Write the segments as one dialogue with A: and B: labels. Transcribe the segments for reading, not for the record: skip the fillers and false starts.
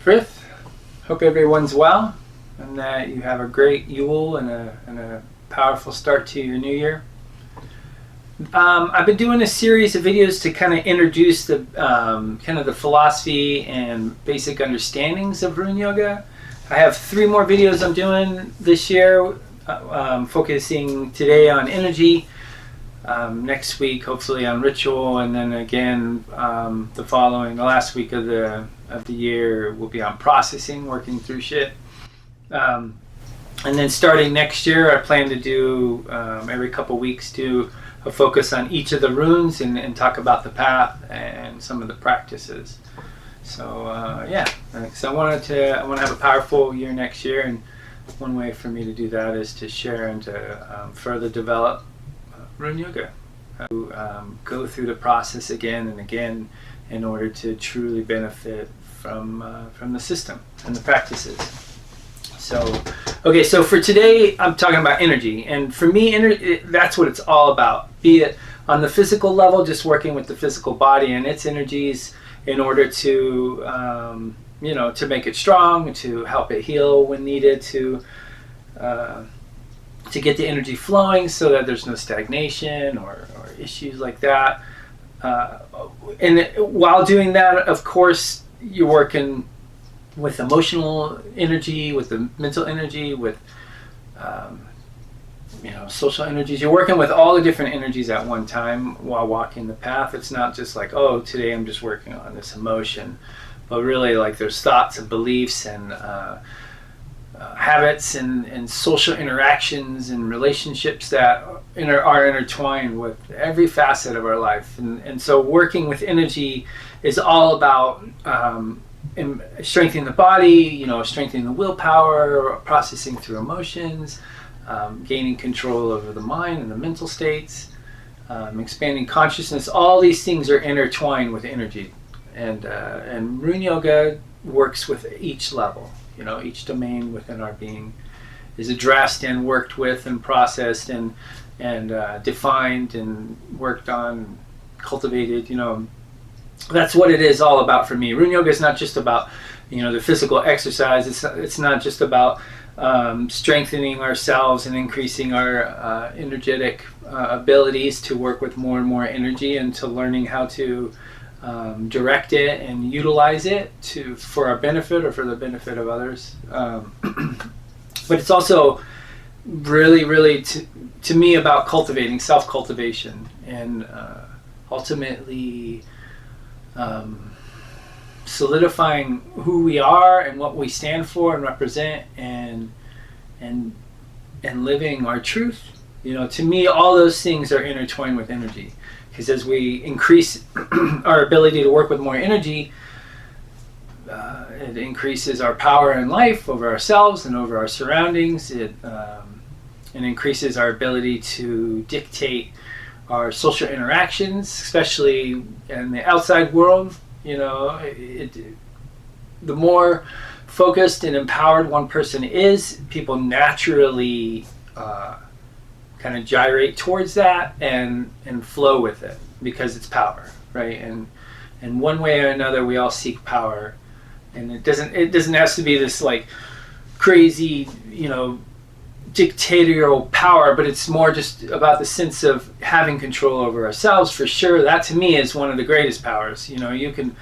A: Frith, hope everyone's well and that you have a great Yule and a powerful start to your new year. I've been doing a series of videos to kind of introduce the kind of the philosophy and basic understandings of Rune Yoga. I have 3 more videos I'm doing this year, focusing today on energy, next week hopefully on ritual, and then again the last week of the year will be on processing, working through shit. And then starting next year I plan to do every couple weeks do a focus on each of the runes and talk about the path and some of the practices. So yeah, so I want to have a powerful year next year, and one way for me to do that is to share and to further develop Rune Yoga. Go through the process again and again in order to truly benefit from the system and the practices. So, okay, so for today, I'm talking about energy. And for me, that's what it's all about. Be it on the physical level, just working with the physical body and its energies in order to, to make it strong, to help it heal when needed, to get the energy flowing so that there's no stagnation or issues like that. And while doing that, of course, you're working with emotional energy, with the mental energy, with social energies. You're working with all the different energies at one time while walking the path. It's not just like, oh, today I'm just working on this emotion, but really like there's thoughts and beliefs and habits and social interactions and relationships that are intertwined with every facet of our life. And so working with energy is all about strengthening the body, strengthening the willpower, processing through emotions, gaining control over the mind and the mental states, expanding consciousness. All these things are intertwined with energy, and Rune Yoga works with each level. Each domain within our being is addressed and worked with and processed and defined and worked on, cultivated. That's what it is all about for me. Rune Yoga is not just about the physical exercise. It's not just about strengthening ourselves and increasing our energetic abilities to work with more and more energy, and to learning how to direct it and utilize it for our benefit or for the benefit of others. But it's also really to me about cultivating self-cultivation and ultimately solidifying who we are and what we stand for and represent, and living our truth. To me, all those things are intertwined with energy, because as we increase our ability to work with more energy, it increases our power in life over ourselves and over our surroundings. It increases our ability to dictate our social interactions, especially in the outside world. The more focused and empowered one person is, people naturally kind of gyrate towards that and flow with it, because it's power, right? And one way or another, we all seek power, and it doesn't have to be this like crazy, dictatorial power, but it's more just about the sense of having control over ourselves. For sure, that to me is one of the greatest powers. You can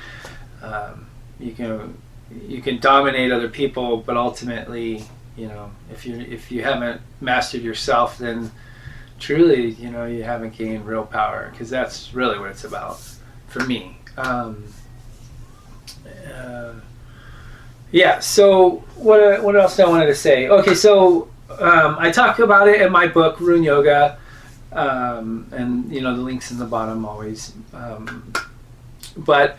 A: dominate other people, but ultimately, if you haven't mastered yourself, then truly, you haven't gained real power, because that's really what it's about for me. Yeah. So what else do I wanted to say? Okay, so. I talk about it in my book, Rune Yoga, and the link's in the bottom always. But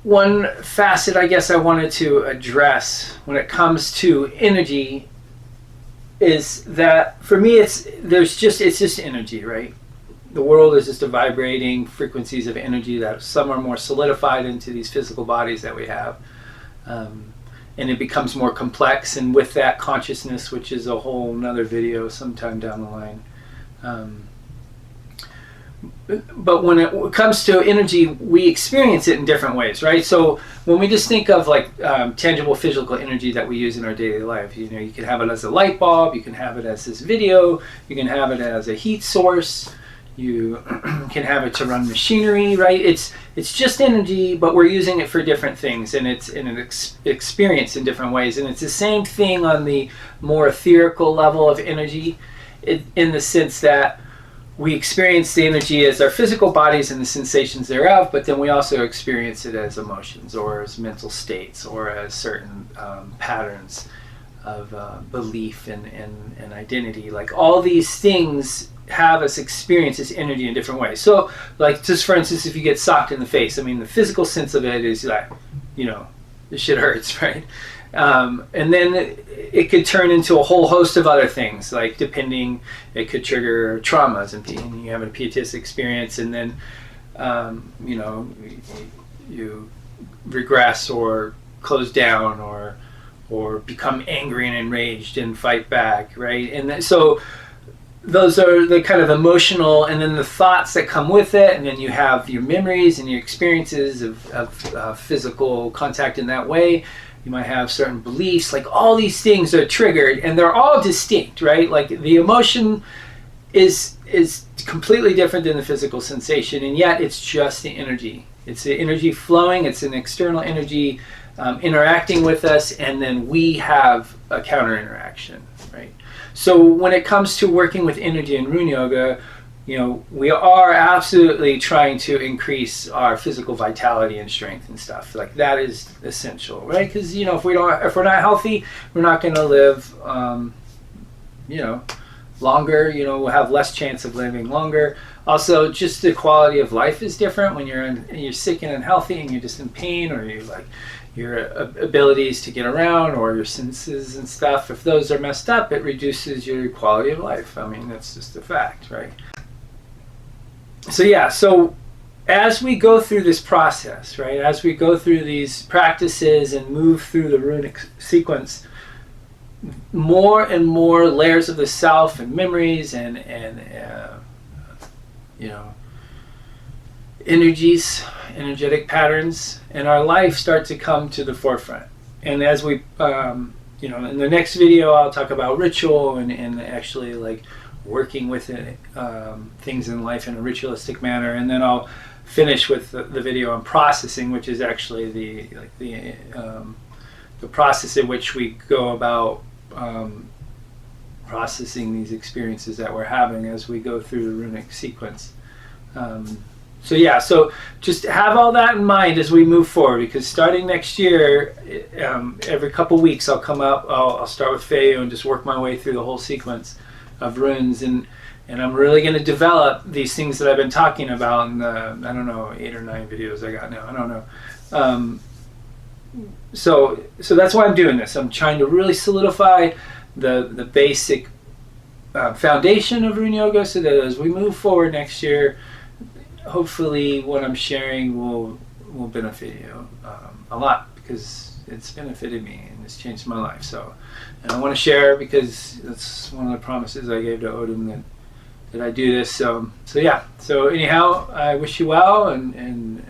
A: one facet I guess I wanted to address when it comes to energy is that for me it's just energy, right? The world is just a vibrating frequencies of energy that some are more solidified into these physical bodies that we have. And it becomes more complex, and with that consciousness, which is a whole nother video sometime down the line. but when it comes to energy, we experience it in different ways, right? So when we just think of like tangible physical energy that we use in our daily life, you know, you can have it as a light bulb, you can have it as this video, you can have it as a heat source, you can have it to run machinery, right? It's just energy, but we're using it for different things, and it's in an experience in different ways. And it's the same thing on the more etherical level of energy, in the sense that we experience the energy as our physical bodies and the sensations thereof, but then we also experience it as emotions or as mental states or as certain patterns of belief and identity. Like all these things have us experience this energy in different ways. So like just for instance, if you get socked in the face, I mean the physical sense of it is like, you know, this shit hurts, right? And then it could turn into a whole host of other things, like depending, it could trigger traumas and you have a PTSD experience, and then you know, you regress or close down or become angry and enraged and fight back, right? And so those are the kind of emotional, and then the thoughts that come with it, and then you have your memories and your experiences of physical contact in that way. You might have certain beliefs, like all these things are triggered, and they're all distinct, right? Like the emotion is completely different than the physical sensation, and yet it's just the energy. It's the energy flowing, it's an external energy interacting with us, and then we have a counter interaction, right? So when it comes to working with energy in Rune Yoga, you know, we are absolutely trying to increase our physical vitality and strength and stuff. Like that is essential, right? Because you know, if we're not healthy, we're not going to live, you know, longer. You know, we'll have less chance of living longer. Also, just the quality of life is different when you're sick and unhealthy, and you're just in pain, or you like your abilities to get around or your senses and stuff. If those are messed up, it reduces your quality of life. I mean, that's just a fact, right? So yeah, so as we go through this process, right, as we go through these practices and move through the runic sequence, more and more layers of the self and memories and you know, energies, energetic patterns in our life start to come to the forefront. And as we, you know, in the next video, I'll talk about ritual and actually like working with it, things in life in a ritualistic manner, and then I'll finish with the video on processing, which is actually the process in which we go about processing these experiences that we're having as we go through the runic sequence. So yeah, so just have all that in mind as we move forward, because starting next year, every couple weeks I'll come up, I'll start with Feyu and just work my way through the whole sequence of runes, and I'm really going to develop these things that I've been talking about in the, I don't know, 8 or 9 videos I got now, I don't know. So that's why I'm doing this. I'm trying to really solidify the basic foundation of Rune Yoga, so that as we move forward next year, hopefully what I'm sharing will benefit you a lot, because it's benefited me and it's changed my life. So, and I want to share, because that's one of the promises I gave to Odin, that I do this. So yeah. So anyhow, I wish you well, and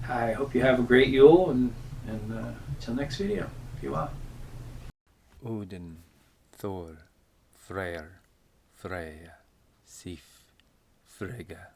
A: I hope you have a great Yule, and until next video, be well.
B: Odin, Thor, Freyr, Freya, Sif, Frigga.